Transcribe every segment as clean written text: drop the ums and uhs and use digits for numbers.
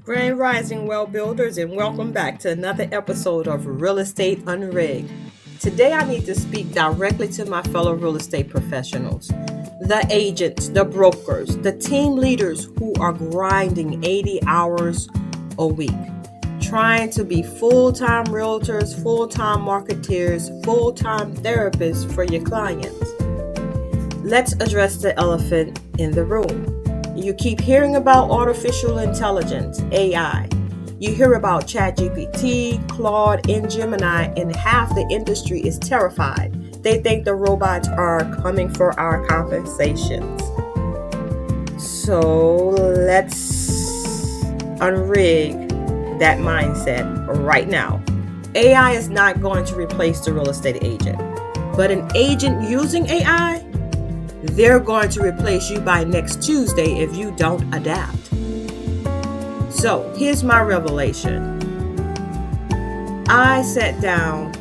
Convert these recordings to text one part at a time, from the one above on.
Grand Rising Well Builders, and welcome back to another episode of Real Estate Unrigged. Today I need to speak directly to my fellow real estate professionals, the agents, the brokers, the team leaders who are grinding 80 hours a week, trying to be full-time realtors, full-time marketeers, full-time therapists for your clients. Let's address the elephant in the room. You keep hearing about artificial intelligence, AI. You hear about ChatGPT, Claude, and Gemini, and half the industry is terrified. They think the robots are coming for our conversations. So let's unrig that mindset right now. AI is not going to replace the real estate agent, but an agent using AI, they're going to replace you by next Tuesday if you don't adapt. So here's my revelation. I sat down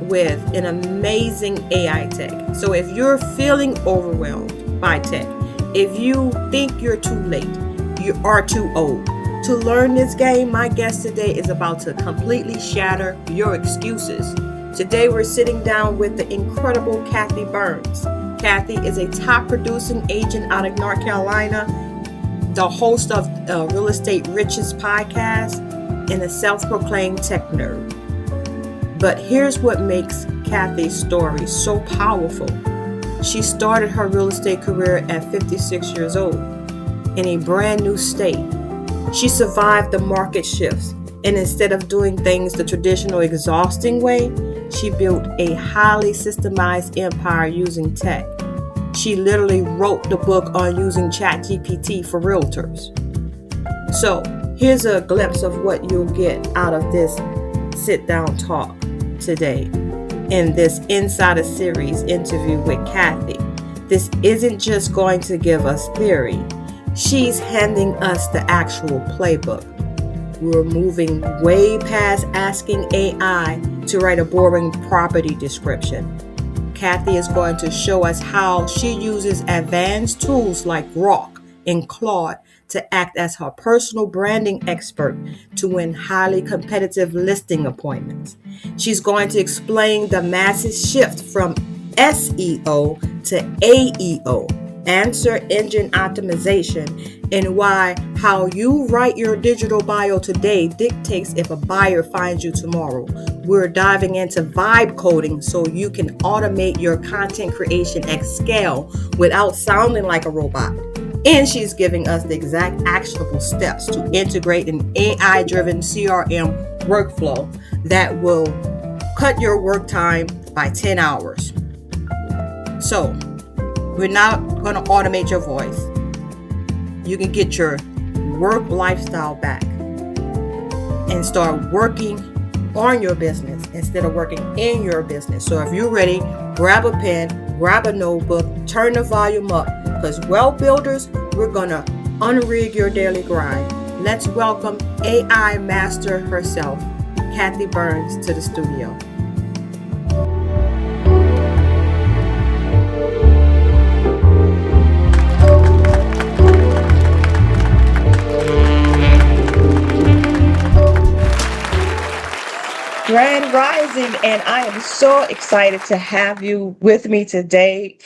with an amazing AI tech. So if you're feeling overwhelmed by tech, if you think you're too late, you are too old to learn this game, my guest today is about to completely shatter your excuses. Today we're sitting down with the incredible Kathy Byrnes. Kathy is a top producing agent out of North Carolina, the host of Real Estate Riches podcast, and a self-proclaimed tech nerd. But here's what makes Kathy's story so powerful. She started her real estate career at 56 years old in a brand new state. She survived the market shifts, and instead of doing things the traditional exhausting way, she built a highly systemized empire using tech. She literally wrote the book on using ChatGPT for realtors. So here's a glimpse of what you'll get out of this sit-down talk today in this Insider Series interview with Kathy. This isn't just going to give us theory. She's handing us the actual playbook. We're moving way past asking AI to write a boring property description. Kathy is going to show us how she uses advanced tools like Grok and Claude to act as her personal branding expert to win highly competitive listing appointments. She's going to explain the massive shift from SEO to AEO, answer engine optimization, and why how you write your digital bio today dictates if a buyer finds you tomorrow. We're diving into vibe coding so you can automate your content creation at scale without sounding like a robot. And she's giving us the exact actionable steps to integrate an AI-driven CRM workflow that will cut your work time by 10 hours. So, we're not going to automate your voice. You can get your work lifestyle back and start working on your business instead of working in your business. So if you're ready, grab a pen, grab a notebook, turn the volume up, because well builders, we're going to unrig your daily grind. Let's welcome AI master herself, Kathy Byrnes, to the studio. Grand Rising, and I am so excited to have you with me today.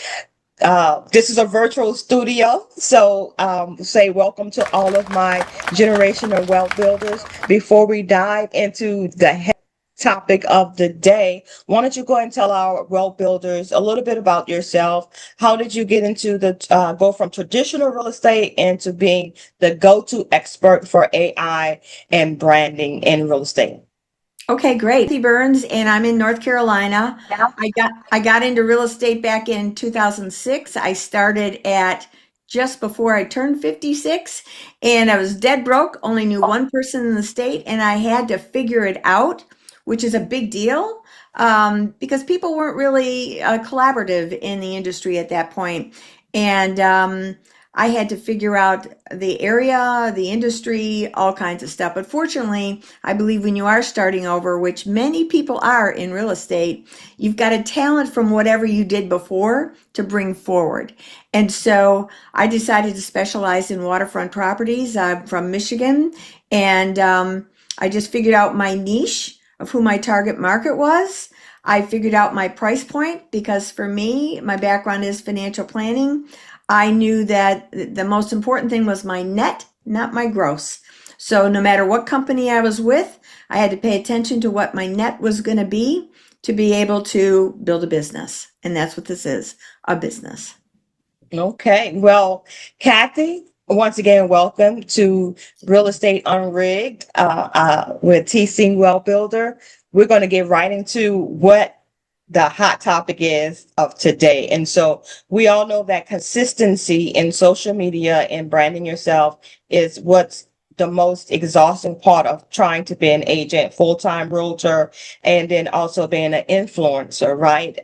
This is a virtual studio, so say welcome to all of my generational wealth builders. Before we dive into the topic of the day, why don't you go and tell our wealth builders a little bit about yourself? How did you get into the go from traditional real estate into being the go-to expert for AI and branding in real estate? Okay, great. Kathy Byrnes, and I'm in North Carolina. I got into real estate back in 2006. I started at just before I turned 56, and I was dead broke, only knew one person in the state, and I had to figure it out, which is a big deal, because people weren't really collaborative in the industry at that point. And I had to figure out the area, the industry, all kinds of stuff. But fortunately, I believe when you are starting over, which many people are in real estate, you've got a talent from whatever you did before to bring forward. And so I decided to specialize in waterfront properties. I'm from Michigan, and I just figured out my niche of who my target market was. I figured out my price point because for me, my background is financial planning. I knew that the most important thing was my net, not my gross. So no matter what company I was with, I had to pay attention to what my net was going to be able to build a business. And that's what this is, a business. Okay. Well, Kathy, once again, welcome to Real Estate Unrigged with TC Well Builder. We're going to get right into what the hot topic is of today. And so we all know that consistency in social media and branding yourself is what's the most exhausting part of trying to be an agent, full-time realtor, and then also being an influencer, right?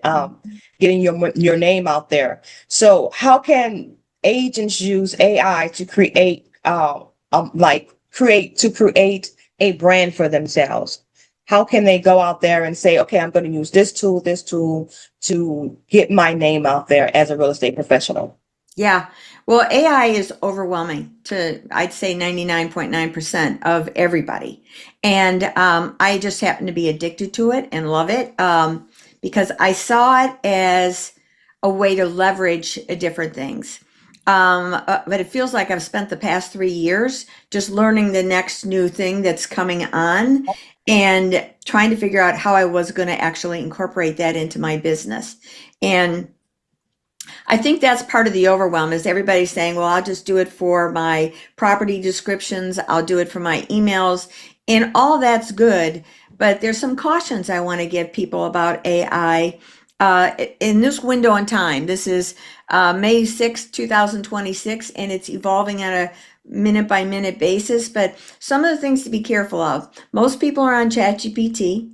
Getting your name out there. So how can agents use AI to create a brand for themselves? How can they go out there and say, okay, I'm going to use this tool to get my name out there as a real estate professional? Yeah. Well, AI is overwhelming to, I'd say, 99.9% of everybody. And I just happen to be addicted to it and love it because I saw it as a way to leverage different things. But it feels like I've spent the past 3 years just learning the next new thing that's coming on and trying to figure out how I was going to actually incorporate that into my business. And I think that's part of the overwhelm is everybody saying, well, I'll just do it for my property descriptions. I'll do it for my emails and all that's good. But there's some cautions I want to give people about AI in this window in time. This is May 6th, 2026, and it's evolving on a minute by minute basis. But some of the things to be careful of. Most people are on ChatGPT.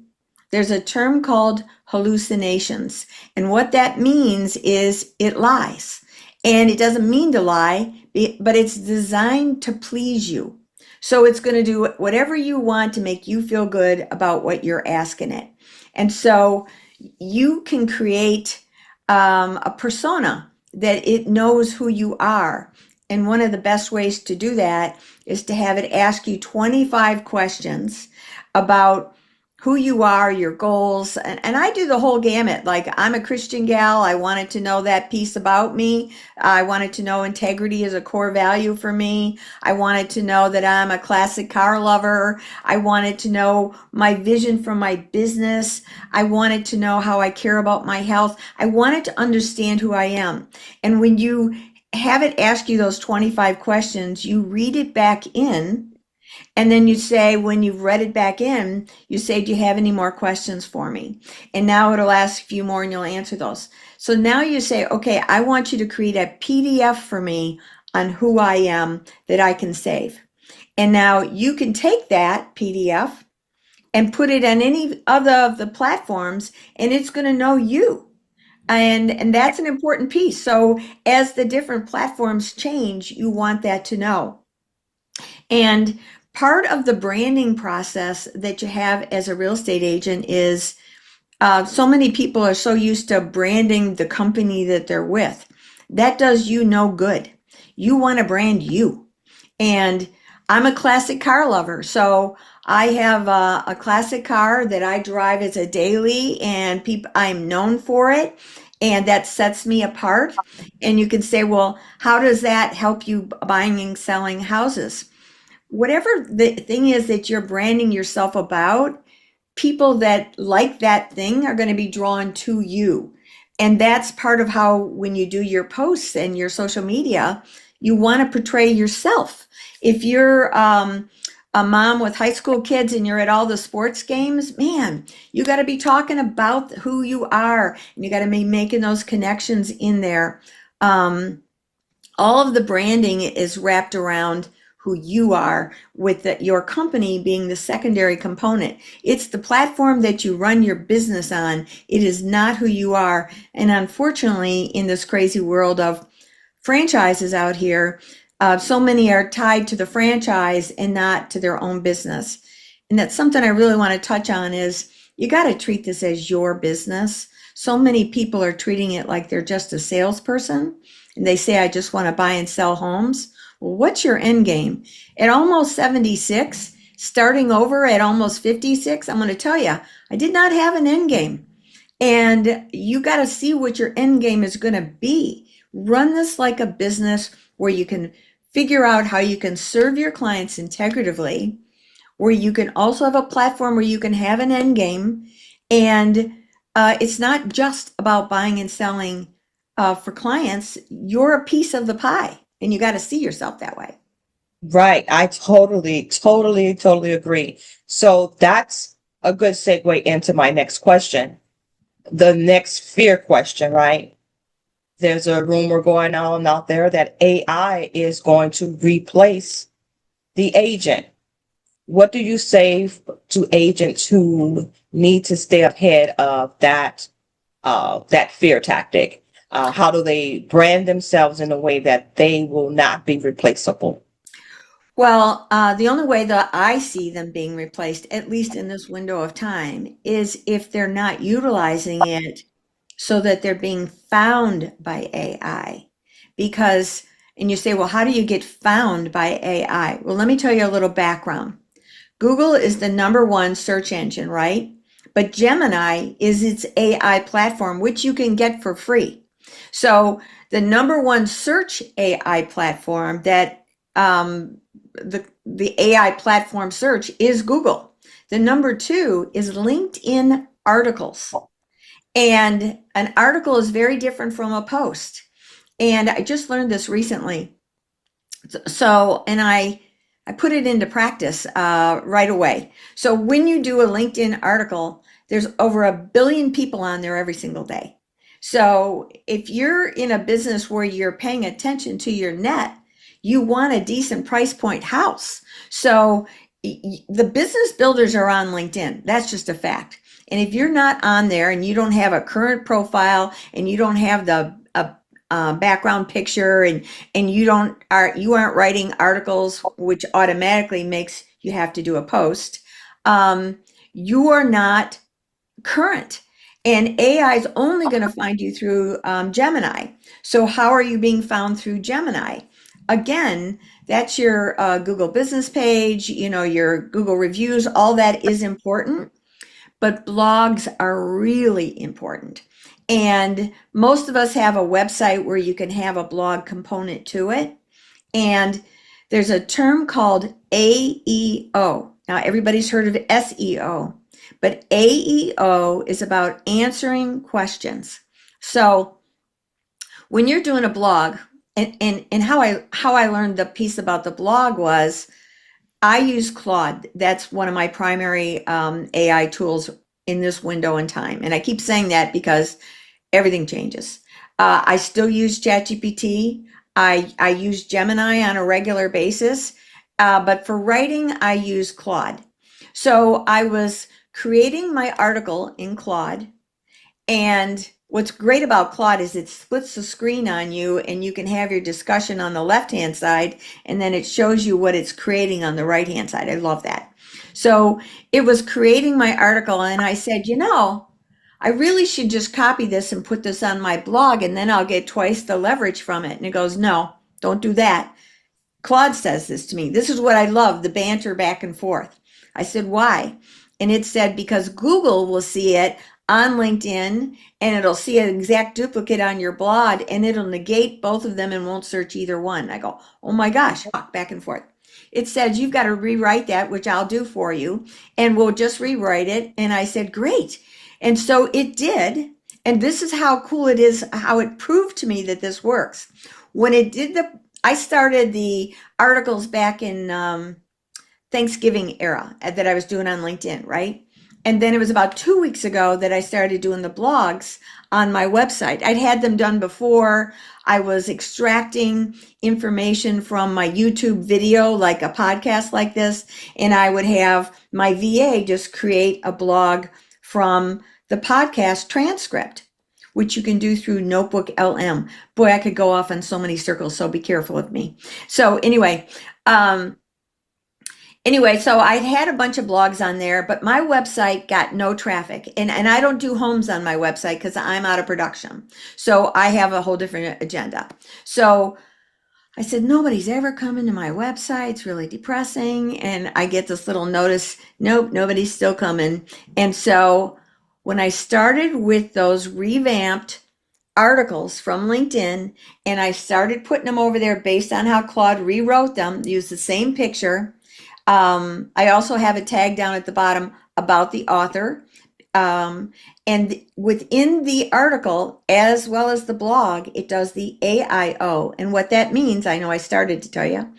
There's a term called hallucinations. And what that means is it lies. And it doesn't mean to lie, but it's designed to please you. So it's going to do whatever you want to make you feel good about what you're asking it. And so you can create a persona that it knows who you are. And one of the best ways to do that is to have it ask you 25 questions about who you are, your goals. And I do the whole gamut. Like I'm a Christian gal. I wanted to know that piece about me. I wanted to know integrity is a core value for me. I wanted to know that I'm a classic car lover. I wanted to know my vision for my business. I wanted to know how I care about my health. I wanted to understand who I am. And when you have it ask you those 25 questions, you read it back in. And then you say, when you've read it back in, you say, do you have any more questions for me? And now it'll ask a few more and you'll answer those. So now you say, okay, I want you to create a PDF for me on who I am that I can save. And now you can take that PDF and put it on any other of the platforms and it's going to know you. And that's an important piece. So as the different platforms change, you want that to know. And part of the branding process that you have as a real estate agent is so many people are so used to branding the company that they're with. That does you no good. You want to brand you. And I'm a classic car lover. So I have a classic car that I drive as a daily and I'm known for it. And that sets me apart. And you can say, well, how does that help you buying and selling houses? Whatever the thing is that you're branding yourself about, people that like that thing are going to be drawn to you. And that's part of how, when you do your posts and your social media, you want to portray yourself. If you're a mom with high school kids and you're at all the sports games, man, you got to be talking about who you are and you got to be making those connections in there. All of the branding is wrapped around who you are, with your company being the secondary component. It's the platform that you run your business on. It is not who you are. And unfortunately, in this crazy world of franchises out here, so many are tied to the franchise and not to their own business. And that's something I really want to touch on is you got to treat this as your business. So many people are treating it like they're just a salesperson and they say, I just want to buy and sell homes. Well, what's your end game? At almost 76, starting over at almost 56, I'm going to tell you, I did not have an end game. And you got to see what your end game is going to be. Run this like a business where you can figure out how you can serve your clients integratively, where you can also have a platform where you can have an end game. And it's not just about buying and selling for clients. You're a piece of the pie, and you got to see yourself that way. Right. I totally agree. So that's a good segue into my next question. The next fear question, right? There's a rumor going on out there that AI is going to replace the agent. What do you say to agents who need to stay ahead of that fear tactic? How do they brand themselves in a way that they will not be replaceable? Well, the only way that I see them being replaced, at least in this window of time, is if they're not utilizing it so that they're being found by AI. Because, and you say, well, how do you get found by AI? Well, let me tell you a little background. Google is the #1 search engine, right? But Gemini is its AI platform, which you can get for free. So the #1 search AI platform that the AI platform search is Google. The #2 is LinkedIn articles. And an article is very different from a post. And I just learned this recently. So, and I put it into practice right away. So when you do a LinkedIn article, there's over 1 billion people on there every single day. So if you're in a business where you're paying attention to your net, you want a decent price point house. So the business builders are on LinkedIn. That's just a fact. And if you're not on there and you don't have a current profile and you don't have the background picture and you aren't writing articles, which automatically makes you have to do a post, you are not current. And AI is only going to find you through Gemini. So how are you being found through Gemini? Again, that's your Google business page, your Google reviews, all that is important, but blogs are really important. And most of us have a website where you can have a blog component to it. And there's a term called AEO. Now, everybody's heard of SEO, but AEO is about answering questions. So when you're doing a blog, and how I learned the piece about the blog was I use Claude. That's one of my primary AI tools in this window in time. And I keep saying that because everything changes. I still use ChatGPT. I use Gemini on a regular basis. But for writing, I use Claude. So I was creating my article in Claude. And what's great about Claude is it splits the screen on you and you can have your discussion on the left-hand side and then it shows you what it's creating on the right-hand side. I love that. So it was creating my article and I said, I really should just copy this and put this on my blog and then I'll get twice the leverage from it. And it goes, no, don't do that. Claude says this to me. This is what I love, the banter back and forth. I said, why? And it said, because Google will see it on LinkedIn and it'll see an exact duplicate on your blog and it'll negate both of them and won't search either one. I go, oh my gosh, back and forth. It says you've got to rewrite that, which I'll do for you, and we'll just rewrite it. And I said, great. And so it did. And this is how cool it is, how it proved to me that this works. When it did I started the articles back in Thanksgiving era that I was doing on LinkedIn, right? And then it was about 2 weeks ago that I started doing the blogs on my website. I'd had them done before. I was extracting information from my YouTube video, like a podcast like this, and I would have my VA just create a blog from the podcast transcript. which you can do through Notebook LM. Boy, I could go off on so many circles, so be careful of me. So um, so I had a bunch of blogs on there, but my website got no traffic. And I don't do homes on my website because I'm out of production. So I have a whole different agenda. So I said, nobody's ever coming to my website. It's really depressing. And I get this little notice, nope, nobody's still coming. And so when I started with those revamped articles from LinkedIn and I started putting them over there based on how Claude rewrote them, use the same picture. I also have a tag down at the bottom about the author. And within the article, as well as the blog, it does the AIO. And what that means, I know I started to tell you,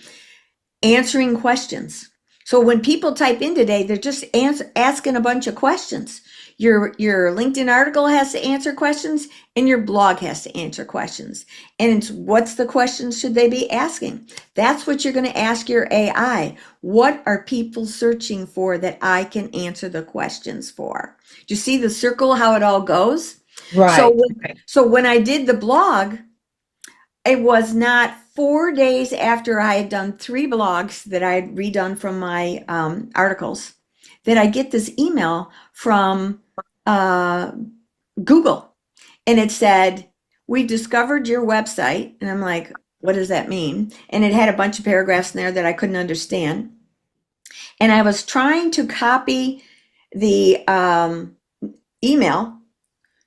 answering questions. So when people type in today, they're just asking a bunch of questions. Your LinkedIn article has to answer questions and your blog has to answer questions. And it's what's the questions should they be asking? That's what you're going to ask your AI. What are people searching for that I can answer the questions for? Do you see the circle, how it all goes? Right. So when I did the blog, it was not 4 days after I had done 3 blogs that I had redone from my articles that I get this email from Google. And it said, we discovered your website. And I'm like, what does that mean? And it had a bunch of paragraphs in there that I couldn't understand. And I was trying to copy the email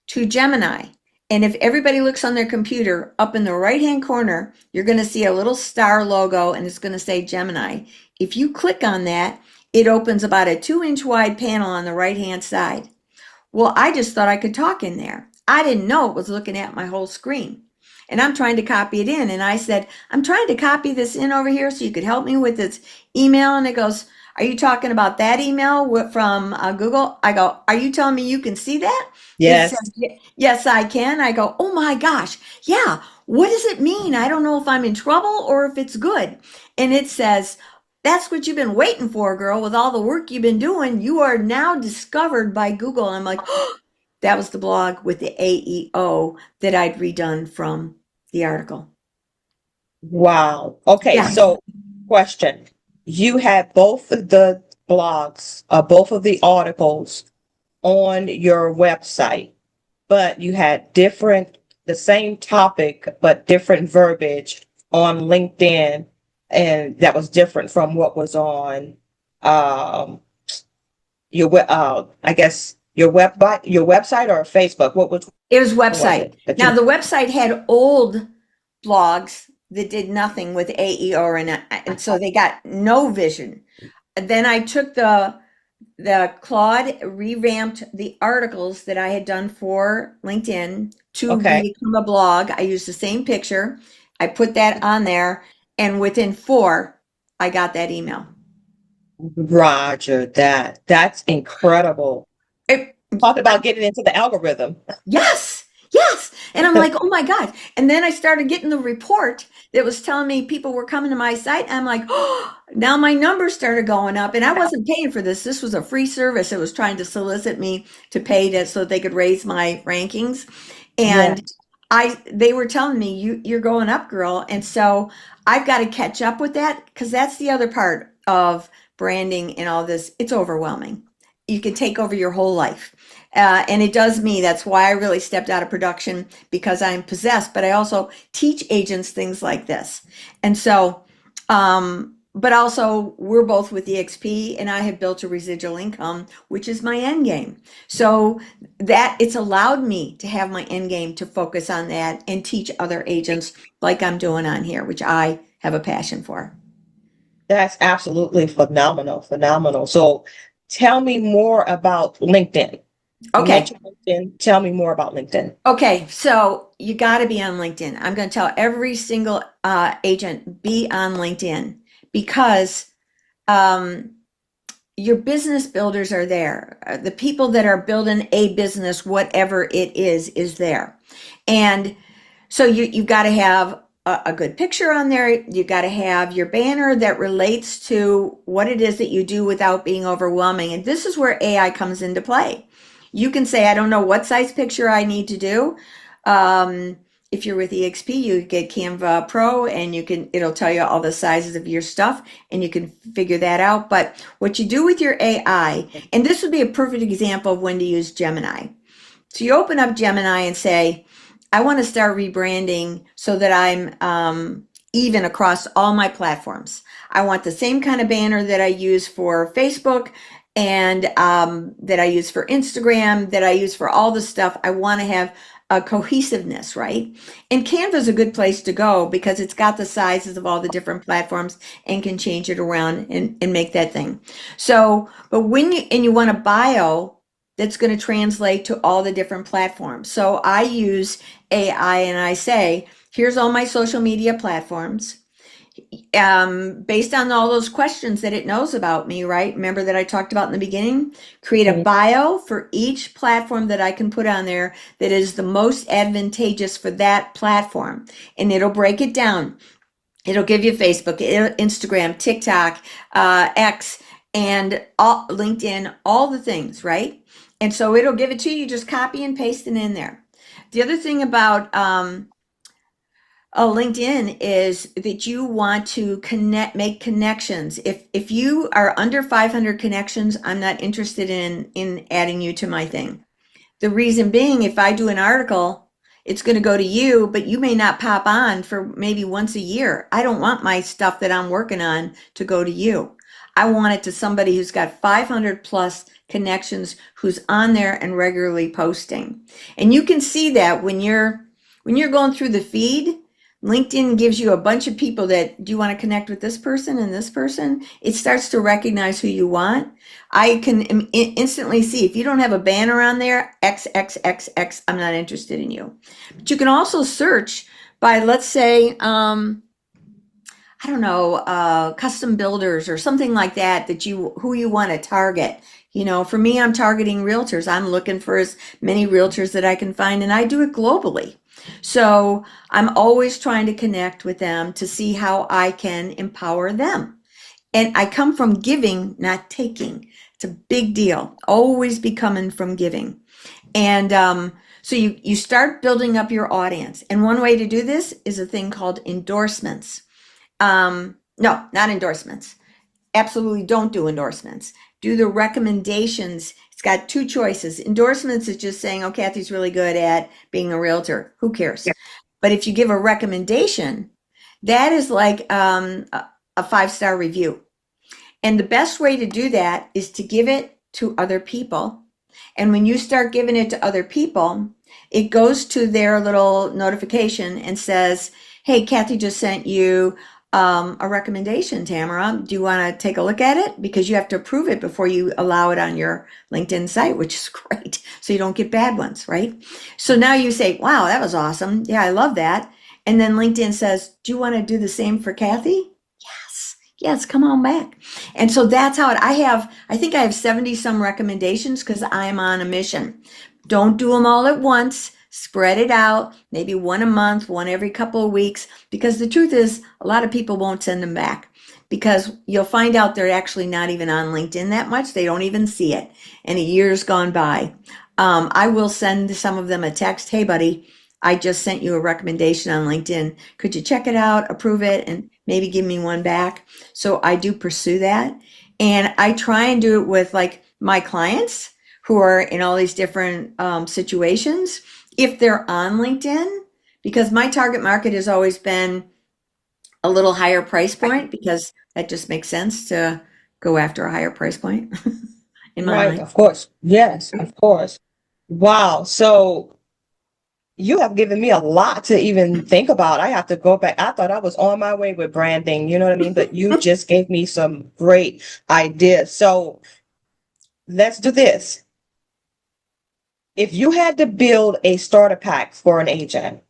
to Gemini. And if everybody looks on their computer, up in the right-hand corner, you're going to see a little star logo and it's going to say Gemini. If you click on that, it opens about a 2-inch wide panel on the right-hand side. Well, I just thought I could talk in there. I didn't know it was looking at my whole screen. And I'm trying to copy it in. And I said, I'm trying to copy this in over here so you could help me with this email. And it goes, are you talking about that email from Google? I go, are you telling me you can see that? It Yes. says, yes, I can. I go, oh my gosh. Yeah. What does it mean? I don't know if I'm in trouble or if it's good. And it says, that's what you've been waiting for, girl. With all the work you've been doing, you are now discovered by Google. And I'm like, oh, that was the blog with the AEO that I'd redone from the article. Wow. Okay. Yeah. So, question. You had both of the blogs, both of the articles on your website, but you had the same topic, but different verbiage on LinkedIn, and that was different from what was on um, I guess your website or Facebook. It was What was website. it that Now you? the website had old blogs that did nothing with AEO and so they got no vision. Then I took the Claude revamped the articles that I had done for LinkedIn to Okay. become a blog. I used the same picture. I put that on there, and within 4, I got that email. Roger that. That's incredible. It, Talk about getting into the algorithm. yes, yes. And I'm like, oh my God. And then I started getting the report that was telling me people were coming to my site. I'm like, oh, now my numbers started going up. And I wasn't paying for this. This was a free service. It was trying to solicit me to pay so they could raise my rankings. And Yes. they were telling me, you're going up, girl. And so I've got to catch up with that because that's the other part of branding and all this. It's overwhelming. You can take over your whole life. And it does me. That's why I really stepped out of production because I'm possessed, but I also teach agents things like this. And so, but also we're both with EXP and I have built a residual income, which is my end game. So that it's allowed me to have my end game to focus on that and teach other agents like I'm doing on here, which I have a passion for. That's absolutely phenomenal. Phenomenal. So tell me more about LinkedIn. You Okay. mentioned LinkedIn. Tell me more about LinkedIn. Okay, so you got to be on LinkedIn. I'm going to tell every single agent be on LinkedIn because um, your business builders are there. The people that are building a business, whatever it is there. And so you've got to have a good picture on there. You've got to have your banner that relates to what it is that you do without being overwhelming. And this is where AI comes into play. You can say, I don't know what size picture I need to do. Um, if you're with EXP, you get Canva Pro and it'll tell you all the sizes of your stuff and you can figure that out. But what you do with your AI, and this would be a perfect example of when to use Gemini. So you open up Gemini and say, I want to start rebranding so that I'm even across all my platforms. I want the same kind of banner that I use for Facebook and that I use for Instagram, that I use for all the stuff. I want to have a cohesiveness, right? And Canva is a good place to go because it's got the sizes of all the different platforms and can change it around and make that thing. So, but you want a bio that's going to translate to all the different platforms. So I use AI and I say, here's all my social media platforms. Based on all those questions that it knows about me, right? Remember that I talked about in the beginning? Create a bio for each platform that I can put on there that is the most advantageous for that platform. And it'll break it down. It'll give you Facebook, Instagram, TikTok, X, and LinkedIn, all the things, right? And so it'll give it to you, just copy and paste it in there. The other thing about LinkedIn is that you want to make connections. If you are under 500 connections, I'm not interested in adding you to my thing. The reason being, if I do an article, it's going to go to you, but you may not pop on for maybe once a year. I don't want my stuff that I'm working on to go to you. I want it to somebody who's got 500 plus connections, who's on there and regularly posting. And you can see that when you're going through the feed. LinkedIn gives you a bunch of people that, do you want to connect with this person and this person? It starts to recognize who you want. I can instantly see if you don't have a banner on there, XXXX, I'm not interested in you. But you can also search by, let's say, I don't know, custom builders or something like that, who you want to target. You know, for me, I'm targeting realtors. I'm looking for as many realtors that I can find, and I do it globally. So I'm always trying to connect with them to see how I can empower them. And I come from giving, not taking. It's a big deal. Always be coming from giving. And so you start building up your audience. And one way to do this is a thing called endorsements. No, not endorsements. Absolutely don't do endorsements. Do the recommendations. It's got two choices. Endorsements is just saying, oh, Kathy's really good at being a realtor. Who cares? Yeah. But if you give a recommendation, that is like a 5-star review. And the best way to do that is to give it to other people. And when you start giving it to other people, it goes to their little notification and says, hey, Kathy just sent you a recommendation, Tamara. Do you want to take a look at it? Because you have to approve it before you allow it on your LinkedIn site, which is great. So you don't get bad ones, right? So now you say, wow, that was awesome. Yeah, I love that. And then LinkedIn says, do you want to do the same for Kathy? Yes, come on back. And so that's how I think I have 70 some recommendations because I'm on a mission. Don't do them all at once. Spread it out, maybe one a month, one every couple of weeks, because the truth is a lot of people won't send them back because you'll find out they're actually not even on LinkedIn that much. They don't even see it. And a year's gone by. I will send some of them a text. Hey, buddy, I just sent you a recommendation on LinkedIn. Could you check it out, approve it, and maybe give me one back? So I do pursue that. And I try and do it with like my clients who are in all these different situations. If they're on LinkedIn, because my target market has always been a little higher price point, because that just makes sense to go after a higher price point in my Right, mind. of course. Yes, of course. Wow. So you have given me a lot to even think about. I have to go back. I thought I was on my way with branding, you know what I mean? But you just gave me some great ideas. So let's do this. If you had to build a starter pack for an agent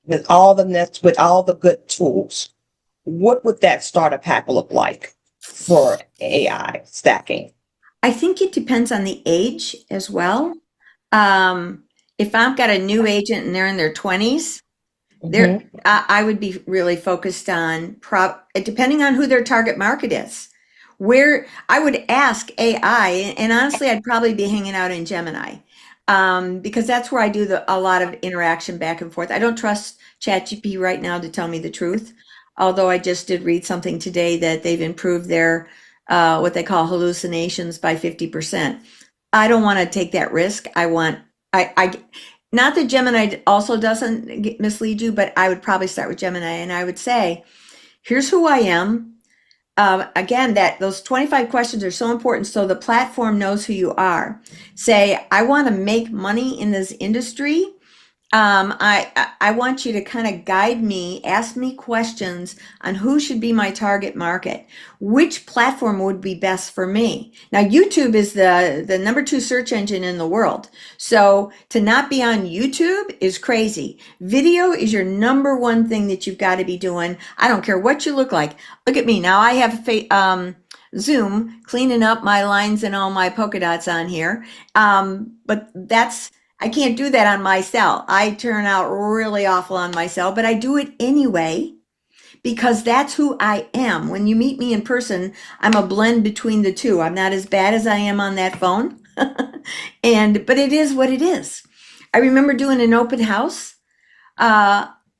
with all the good tools, what would that starter pack look like for AI stacking? I think it depends on the age as well. If I've got a new agent and they're in their 20s, Hmm. I would be really focused on depending on who their target market is. Where I would ask AI, and honestly, I'd probably be hanging out in Gemini. because that's where I do a lot of interaction back and forth. I don't trust ChatGPT right now to tell me the truth, although I just did read something today that they've improved their what they call hallucinations by 50%. I don't want to take that risk. I not that Gemini also doesn't mislead you, but I would probably start with Gemini and I would say, here's who I am. Again, that those 25 questions are so important so the platform knows who you are. Say, I want to make money in this industry. I want you to kind of guide me, ask me questions on who should be my target market, which platform would be best for me. Now, YouTube is the number 2 search engine in the world. So to not be on YouTube is crazy. Video is your number 1 thing that you've got to be doing. I don't care what you look like. Look at me. Now I have Zoom cleaning up my lines and all my polka dots on here. But I can't do that on my cell. I turn out really awful on my cell, but I do it anyway because that's who I am. When you meet me in person, I'm a blend between the two. I'm not as bad as I am on that phone. But it is what it is. I remember doing an open house.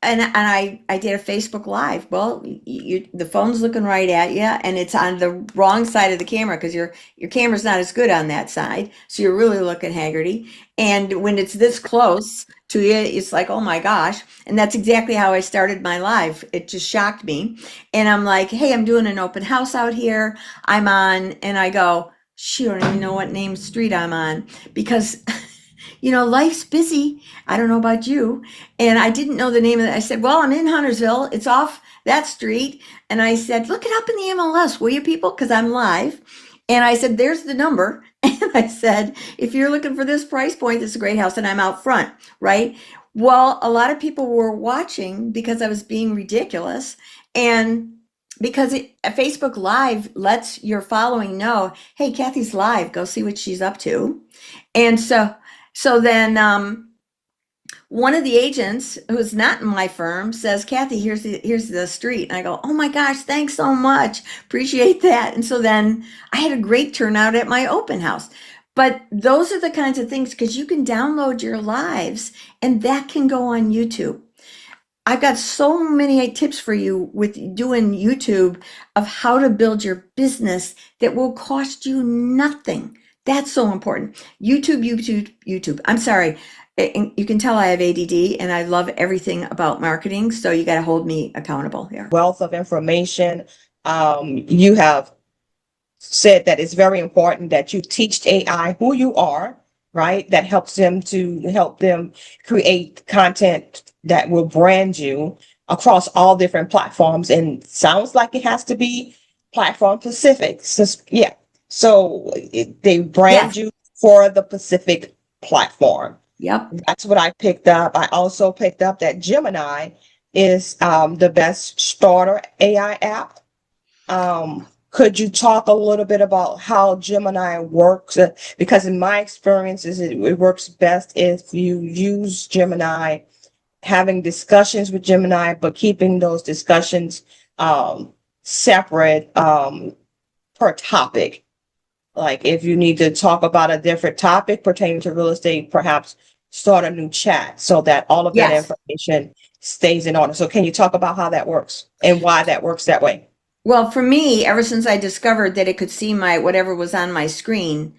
And I did a Facebook Live. Well, the phone's looking right at you, and it's on the wrong side of the camera because your camera's not as good on that side, so you're really looking haggardy. And when it's this close to you, it's like, oh my gosh! And that's exactly how I started my live. It just shocked me, and I'm like, hey, I'm doing an open house out here. I'm on, and I go, shoot, I don't even know what name street I'm on because. Life's busy. I don't know about you. And I didn't know the name of it. I said, well, I'm in Huntersville. It's off that street. And I said, look it up in the MLS, will you people? Because I'm live. And I said, there's the number. And I said, if you're looking for this price point, this is a great house. And I'm out front, right? Well, a lot of people were watching because I was being ridiculous. And because Facebook Live lets your following know, hey, Kathy's live. Go see what she's up to. And so then one of the agents who's not in my firm says, Kathy, here's the street. And I go, oh my gosh, thanks so much. Appreciate that. And so then I had a great turnout at my open house. But those are the kinds of things because you can download your lives and that can go on YouTube. I've got so many tips for you with doing YouTube of how to build your business that will cost you nothing. That's so important. YouTube. I'm sorry. You can tell I have ADD and I love everything about marketing. So you got to hold me accountable here. Wealth of information. You have said that it's very important that you teach AI who you are, right? That help them create content that will brand you across all different platforms. And sounds like it has to be platform specific. So, yeah. So they brand you for the Pacific platform. Yep. That's what I picked up. I also picked up that Gemini is the best starter AI app. Could you talk a little bit about how Gemini works? Because in my experiences, it works best if you use Gemini, having discussions with Gemini, but keeping those discussions separate per topic. Like if you need to talk about a different topic pertaining to real estate, perhaps start a new chat so that all of that information stays in order. So can you talk about how that works and why that works that way? Well, for me, ever since I discovered that it could see my whatever was on my screen,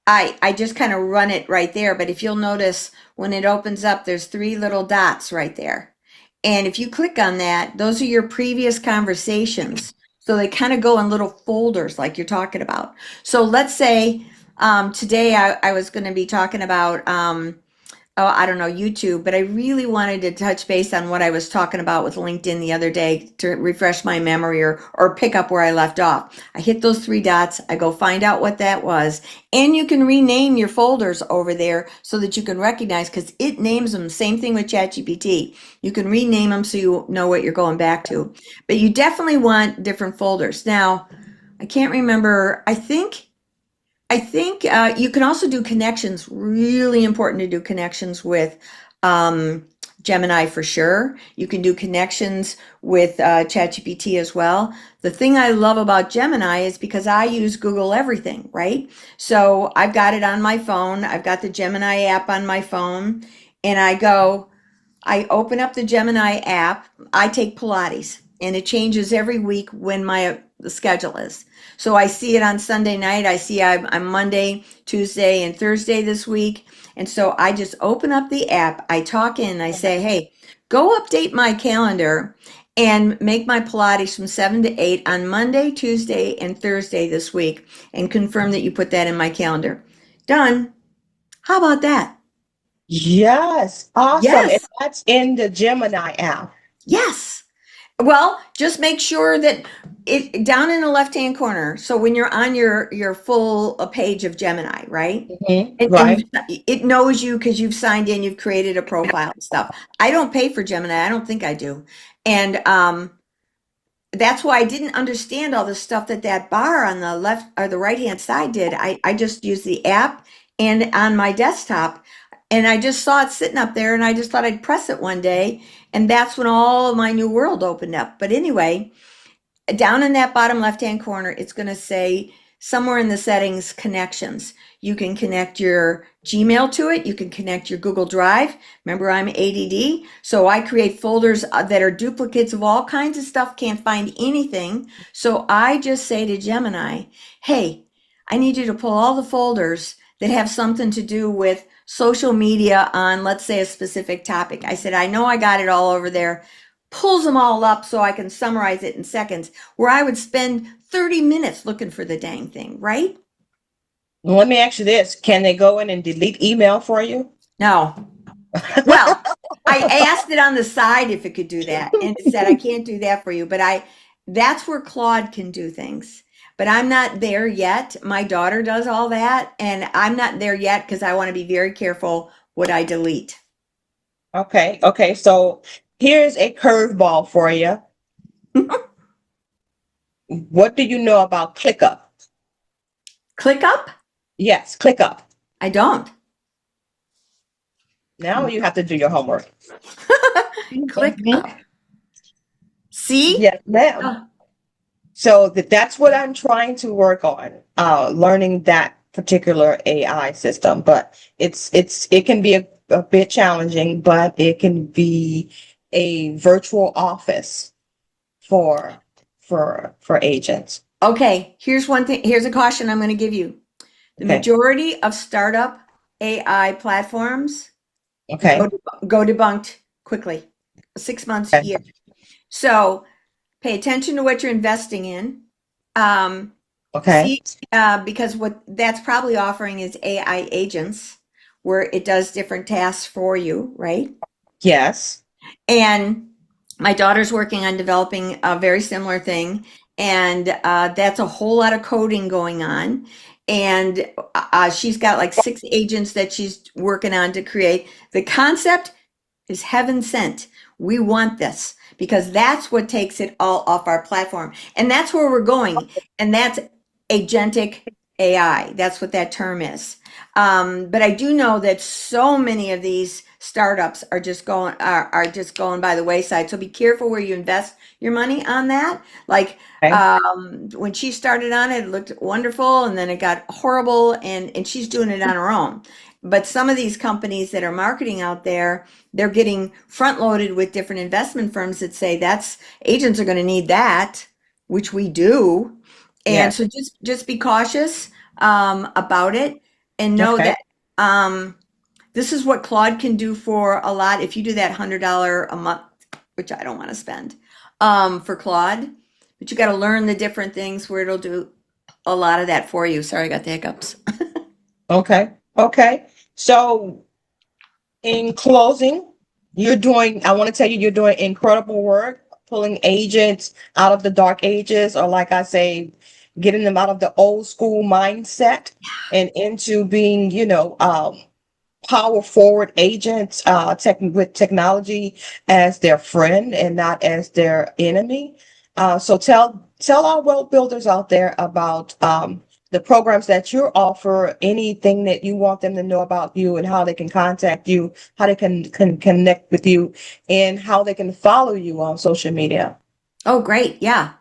I just kind of run it right there. But if you'll notice when it opens up, there's 3 little dots right there. And if you click on that, those are your previous conversations. So they kind of go in little folders like you're talking about. So let's say today I was going to be talking about, I don't know, YouTube, but I really wanted to touch base on what I was talking about with LinkedIn the other day to refresh my memory or pick up where I left off. I hit those 3 dots. I go find out what that was. And you can rename your folders over there so that you can recognize because it names them. Same thing with ChatGPT. You can rename them so you know what you're going back to. But you definitely want different folders. Now, I can't remember. I think you can also do connections. Really important to do connections with Gemini for sure. You can do connections with ChatGPT as well. The thing I love about Gemini is because I use Google everything, right? So I've got it on my phone. I've got the Gemini app on my phone, and I open up the Gemini app. I take Pilates, and it changes every week when my the schedule is. So I see it on Sunday night. I see I'm Monday, Tuesday, and Thursday this week. And so I just open up the app. I talk in. I say, "Hey, go update my calendar and make my Pilates from 7 to 8 on Monday, Tuesday, and Thursday this week, and confirm that you put that in my calendar." Done. How about that? Yes, awesome. And Yes. that's in the Gemini app. Yes. Well, just make sure that it down in the left-hand corner. So when you're on your full page of Gemini, right? And Right. you it knows you because you've signed in, you've created a profile and stuff. I don't pay for Gemini. I don't think I do. And that's why I didn't understand all the stuff that that bar on the left or the right-hand side did. I just used the app and on my desktop, and I just saw it sitting up there, and I just thought I'd press it one day, and that's when all of my new world opened up. But anyway, down in that bottom left-hand corner, it's going to say somewhere in the settings, connections. You can connect your Gmail to it. You can connect your Google Drive. Remember, I'm ADD, so I create folders that are duplicates of all kinds of stuff, can't find anything. So I just say to Gemini, "Hey, I need you to pull all the folders that have something to do with social media on, let's say, a specific topic." I said, "I know I got it all over there." Pulls them all up so I can summarize it in seconds, where I would spend 30 minutes looking for the dang thing, right? Let me ask you this. Can they go in and delete email for you? No. Well, I asked it on the side if it could do that, and it said, "I can't do that for you." But that's where Claude can do things. But I'm not there yet. My daughter does all that, and I'm not there yet because I want to be very careful what I delete. Okay. Okay. So here's a curveball for you. What do you know about ClickUp? Click up? Yes, ClickUp. I don't. Now you have to do your homework. Click Mhm. up. See? Yes, ma'am. Oh, So that's what I'm trying to work on, learning that particular AI system. But it can be a bit challenging, but it can be a virtual office for for agents. okay, here's one thing. Here's a caution I'm going to give you. The Okay. majority of startup AI platforms Okay. go debunked quickly, 6 months, Okay. year. So pay attention to what you're investing in. Um, Okay. see, because what that's probably offering is AI agents, where it does different tasks for you, right? Yes. And my daughter's working on developing a very similar thing, and that's a whole lot of coding going on. And she's got like 6 agents that she's working on to create. The concept is heaven sent. We want this because that's what takes it all off our platform. And that's where we're going. And that's agentic AI. That's what that term is. But I do know that so many of these startups are just going by the wayside. So be careful where you invest your money on that. Like Okay. when she started on it, it looked wonderful, and then it got horrible, and she's doing it on her own. But some of these companies that are marketing out there, they're getting front loaded with different investment firms that say that's agents are going to need that, which we do. And Yes. so just be cautious about it, and know Okay. that this is what Claude can do for a lot. If you do that $100 a month, which I don't want to spend for Claude, but you got to learn the different things where it'll do a lot of that for you. Sorry, I got the hiccups. Okay. Okay. So in closing, I want to tell you, you're doing incredible work pulling agents out of the dark ages, or like I say, getting them out of the old school mindset and into being, power forward agents, with technology as their friend and not as their enemy. So tell our world builders out there about the programs that you offer, anything that you want them to know about you and how they can contact you, how they can connect with you, and how they can follow you on social media. Oh, great. Yeah.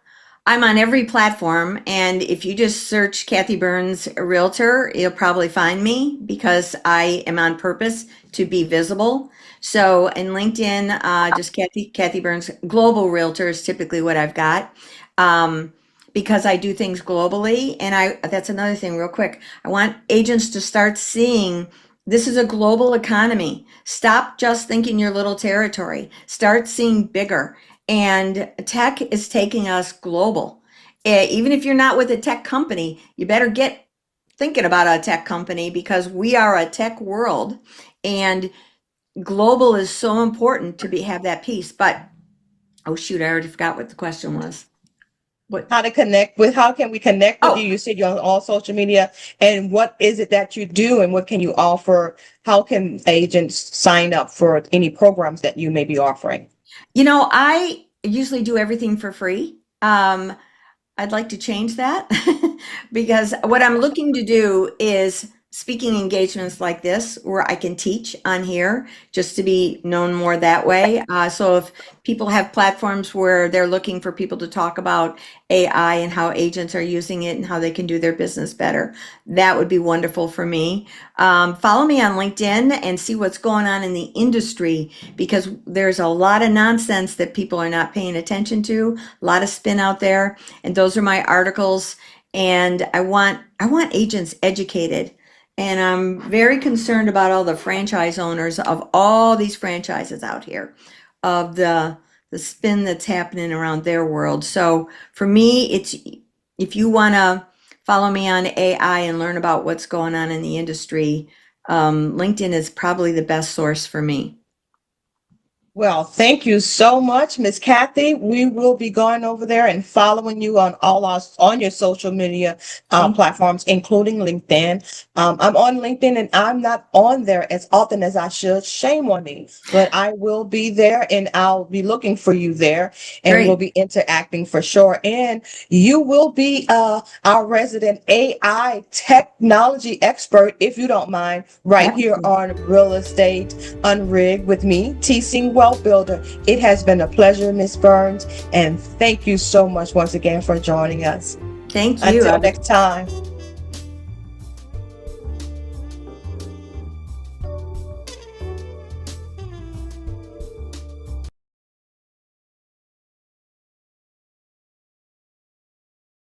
I'm on every platform, and if you just search Kathy Byrnes Realtor, you'll probably find me because I am on purpose to be visible. So in LinkedIn, just Kathy Byrnes Global Realtor is typically what I've got. Um, because I do things globally, and that's another thing real quick. I want agents to start seeing this is a global economy. Stop just thinking your little territory. Start seeing bigger. And tech is taking us global. Even if you're not with a tech company, you better get thinking about a tech company because we are a tech world, and global is so important to have that piece. But oh shoot, I already forgot what the question was. What? How can we connect with you? Oh, You said you're on all social media, and what is it that you do and what can you offer? How can agents sign up for any programs that you may be offering? I usually do everything for free. I'd like to change that because what I'm looking to do is speaking engagements like this where I can teach on here just to be known more that way. So if people have platforms where they're looking for people to talk about AI and how agents are using it and how they can do their business better, that would be wonderful for me. Follow me on LinkedIn and see what's going on in the industry because there's a lot of nonsense that people are not paying attention to, a lot of spin out there, and those are my articles. And I want agents educated, and I'm very concerned about all the franchise owners of all these franchises out here, of the spin that's happening around their world. So for me, it's if you want to follow me on AI and learn about what's going on in the industry, LinkedIn is probably the best source for me. Well, thank you so much, Miss Kathy. We will be going over there and following you on your social media Thank platforms, including LinkedIn. I'm on LinkedIn and I'm not on there as often as I should. Shame on me, but I will be there and I'll be looking for you there, and we'll Great. be interacting for sure. And you will be our resident AI technology expert, if you don't mind, right here Absolutely. on Real Estate Unrigged with me, T.C. Wealth Builder. It has been a pleasure, Miss Byrnes, and thank you so much once again for joining us. Thank you. Until next time.